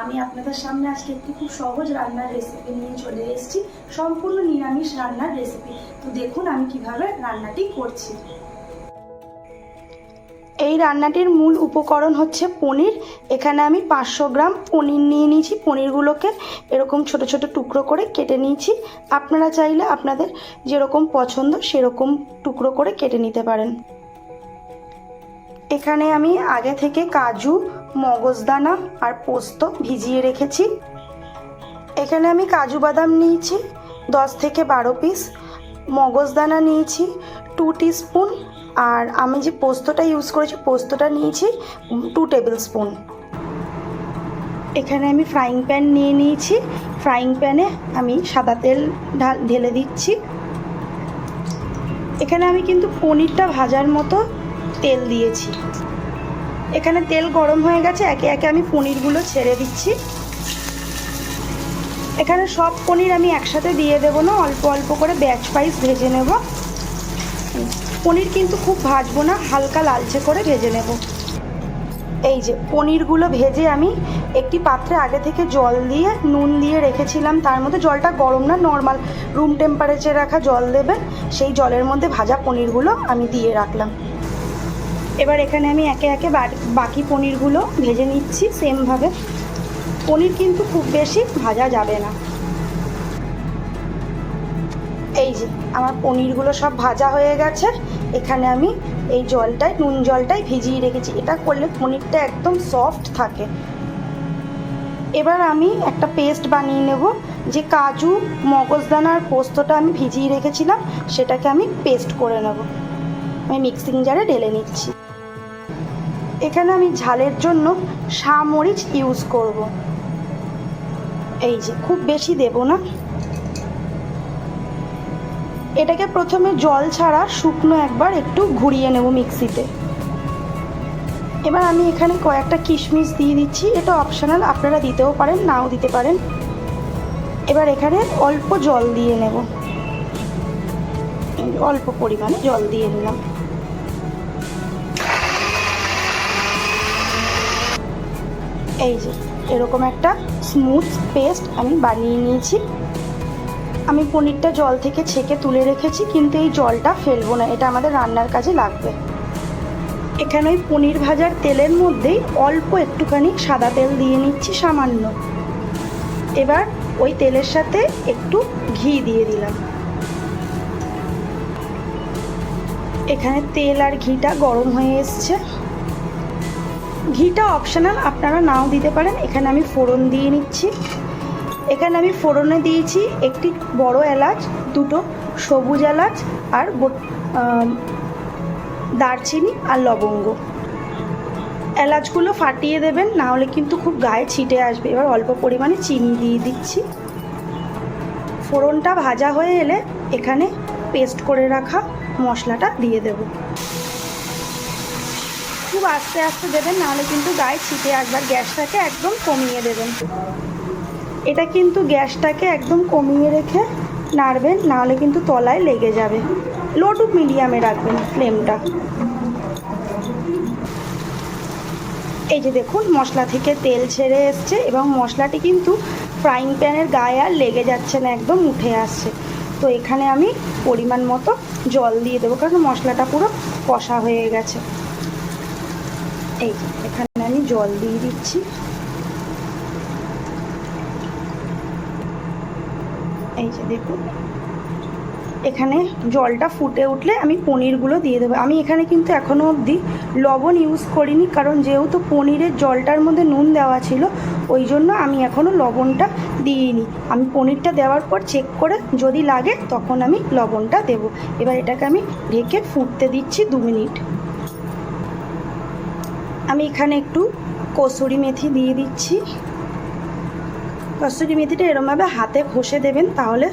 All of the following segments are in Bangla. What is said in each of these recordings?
আমি আপনাদের সামনে আজকে একটি খুব সহজ রান্নার রেসিপি নিয়ে চলে এসেছি। সম্পূর্ণ নিরামিষ রান্নার রেসিপি। তো দেখুন আমি কিভাবে রান্নাটি করছি। এই রান্নাটির মূল উপকরণ হচ্ছে পনির। এখানে আমি 500 গ্রাম পনির নিয়ে নিয়েছি। পনিরগুলোকে এরকম ছোট ছোট টুকরো করে কেটে নিয়েছি। আপনারা চাইলে আপনাদের যেরকম পছন্দ সেরকম টুকরো করে কেটে নিতে পারেন। এখানে আমি আগে থেকে কাজু, মগজদানা আর পোস্ত ভিজিয়ে রেখেছি। এখানে আমি কাজু বাদাম নিয়েছি 10 থেকে 12 পিস, মগজদানা নিয়েছি 2 টিস্পুন, আর আমি যে পোস্তটা ইউজ করেছি পোস্তটা নিয়েছি 2 টেবিল স্পুন। এখানে আমি ফ্রাইং প্যান নিয়ে নিয়েছি। ফ্রাইং প্যানে আমি সাদা তেল ঢেলে দিচ্ছি। এখানে আমি কিন্তু পনিরটা ভাজার মতো তেল দিয়েছি। এখানে তেল গরম হয়ে গেছে, একে একে আমি পনিরগুলো ছেড়ে দিচ্ছি। এখানে সব পনির আমি একসাথে দিয়ে দেবো না, অল্প অল্প করে ব্যাচ ওয়াইজ ভেজে নেব। পনির কিন্তু খুব ভাজবো না, হালকা লালচে করে ভেজে নেব। এই যে পনিরগুলো ভেজে আমি একটি পাত্রে আগে থেকে জল দিয়ে নুন দিয়ে রেখেছিলাম। তার মধ্যে জলটা গরম না, নর্মাল রুম টেম্পারেচারে রাখা জল দেবেন। সেই জলের মধ্যে ভাজা পনিরগুলো আমি দিয়ে রাখলাম। এবার এখানে আমি একে একে বাকি পনিরগুলো ভেজে নিচ্ছি সেমভাবে। পনির কিন্তু খুব বেশি ভাজা যাবে না। এই যে আমার পনিরগুলো সব ভাজা হয়ে গেছে। এখানে আমি এই জলটায় নুন জলটাই ভিজিয়ে রেখেছি। এটা করলে পনিরটা একদম সফট থাকে। এবার আমি একটা পেস্ট বানিয়ে নেব। যে কাজু, মগজদানা আর পোস্তটা আমি ভিজিয়ে রেখেছিলাম সেটাকে আমি পেস্ট করে নেব। আমি মিক্সিং জারে ঢেলে নিচ্ছি। এখানে আমি ঝালের জন্য মরিচ ইউজ করব। এই যে খুব বেশি দেব না। এটাকে প্রথমে জল ছাড়া শুকনো একবার একটু ঘুরিয়ে নেব মিক্সিতে। এবার আমি এখানে কয়েকটা কিশমিশ দিয়ে দিচ্ছি। এটা অপশনাল, আপনারা দিতেও পারেন নাও দিতে পারেন। এবার এখানে অল্প জল দিয়ে নেব, অল্প পরিমাণে জল দিয়ে নিলাম। এই যে এরকম একটা স্মুথ পেস্ট আমি বানিয়ে নিয়েছি। আমি পনিরটা জল থেকে ছেঁকে তুলে রেখেছি, কিন্তু এই জলটা ফেলবো না, এটা আমাদের রান্নার কাজে লাগবে। এখানে ওই পনির ভাজার তেলের মধ্যেই অল্প একটুখানি সাদা তেল দিয়ে নিচ্ছি, সামান্য। এবার ওই তেলের সাথে একটু ঘি দিয়ে দিলাম। এখানে তেল আর ঘিটা গরম হয়ে এসছে। ঘিটা অপশনাল, আপনারা নাও দিতে পারেন। এখানে আমি ফোড়ন দিয়ে নিচ্ছি। এখানে আমি ফোড়নে দিয়েছি একটি বড় এলাচ, 2টো সবুজ এলাচ আর দারচিনি আর লবঙ্গ। এলাচগুলো ফাটিয়ে দেবেন, না হলে কিন্তু খুব গায়ে ছিটে আসবে। এবার অল্প পরিমাণে চিনি দিয়ে দিচ্ছি। ফোড়নটা ভাজা হয়ে এলে এখানে পেস্ট করে রাখা মশলাটা দিয়ে দেব। খুব আস্তে আস্তে দেবেন, নাহলে কিন্তু গায়ে ছিটে আসবে। গ্যাসটাকে একদম কমিয়ে দেবেন। এটা কিন্তু গ্যাসটাকে একদম কমিয়ে রেখে নাড়বেন, নাহলে কিন্তু তলায় লেগে যাবে। লো টু মিডিয়ামে রাখবেন ফ্লেমটা। এই যে দেখুন মশলা থেকে তেল ছেড়ে এসছে এবং মশলাটি কিন্তু ফ্রাইং প্যানের গায়ে আর লেগে যাচ্ছে না, একদম উঠে আসছে। তো এখানে আমি পরিমাণ মতো জল দিয়ে দেবো, কারণ মশলাটা পুরো কষা হয়ে গেছে। এই যে এখানে আমি জল দিয়ে দিচ্ছি। এই যে দেখুন এখানে জলটা ফুটে উঠলে আমি পনিরগুলো দিয়ে দেবো। আমি এখানে কিন্তু এখনও অবধি লবণ ইউজ করিনি, কারণ যেহেতু পনিরের জলটার মধ্যে নুন দেওয়া ছিল ওই জন্য আমি এখনও লবণটা দিইনি। আমি পনিরটা দেওয়ার পর চেক করে যদি লাগে তখন আমি লবণটা দেব। এবার এটাকে আমি ঢেকে ফুটতে দিচ্ছি 2 মিনিট। আমি এখানে একটু কসুরি মেথি দিয়ে দিচ্ছি। কসুরি মেথিটা এরমভাবে হাতে ঘষে দেবেন, তাহলে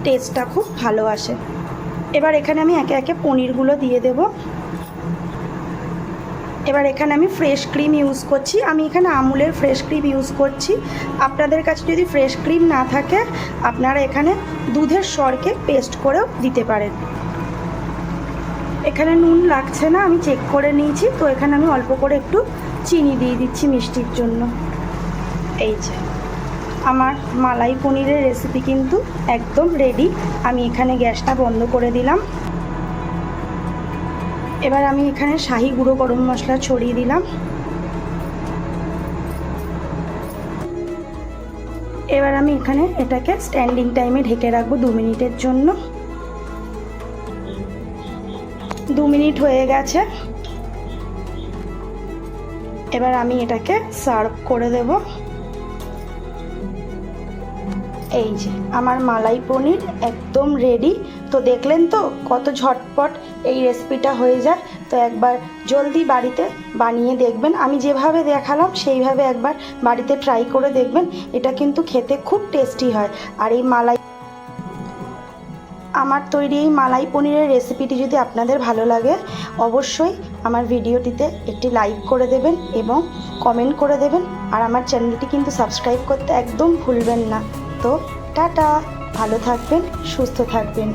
টেস্টটা খুব ভালো আসে। এবার এখানে আমি একে একে পনিরগুলো দিয়ে দেব। এবার এখানে আমি ফ্রেশ ক্রিম ইউজ করছি। আমি এখানে আমুলের ফ্রেশ ক্রিম ইউজ করছি। আপনাদের কাছে যদি ফ্রেশ ক্রিম না থাকে আপনারা এখানে দুধের সরকে পেস্ট করেও দিতে পারেন। এখানে নুন লাগছে না, আমি চেক করে নিয়েছি। তো এখানে আমি অল্প করে একটু চিনি দিয়ে দিচ্ছি মিষ্টির জন্য। এই যে আমার মালাই পনিরের রেসিপি কিন্তু একদম রেডি। আমি এখানে গ্যাসটা বন্ধ করে দিলাম। এবার আমি এখানে শাহি গুঁড়ো গরম মশলা ছড়িয়ে দিলাম। এবার আমি এখানে এটাকে স্ট্যান্ডিং টাইমে ঢেকে রাখবো 2 মিনিটের জন্য। 2 মিনিট হয়ে গেছে। এবার আমি এটাকে সার্ভ করে দেব। এই যে আমার মালাই পনির একদম রেডি। তো দেখলেন তো কত ঝটপট এই রেসিপিটা হয়ে যায়। তো একবার জলদি বাড়িতে বানিয়ে দেখবেন। আমি যেভাবে দেখালাম সেইভাবে একবার বাড়িতে ট্রাই করে দেখবেন। এটা কিন্তু খেতে খুব টেস্টি হয়। আর এই আমার তৈরি এই মালাই পনিরের রেসিপিটি যদি আপনাদের ভালো লাগে, অবশ্যই আমার ভিডিওটিতে একটি লাইক করে দেবেন এবং কমেন্ট করে দেবেন। আর আমার চ্যানেলটি কিন্তু সাবস্ক্রাইব করতে একদম ভুলবেন না। তো টাটা, ভালো থাকবেন, সুস্থ থাকবেন।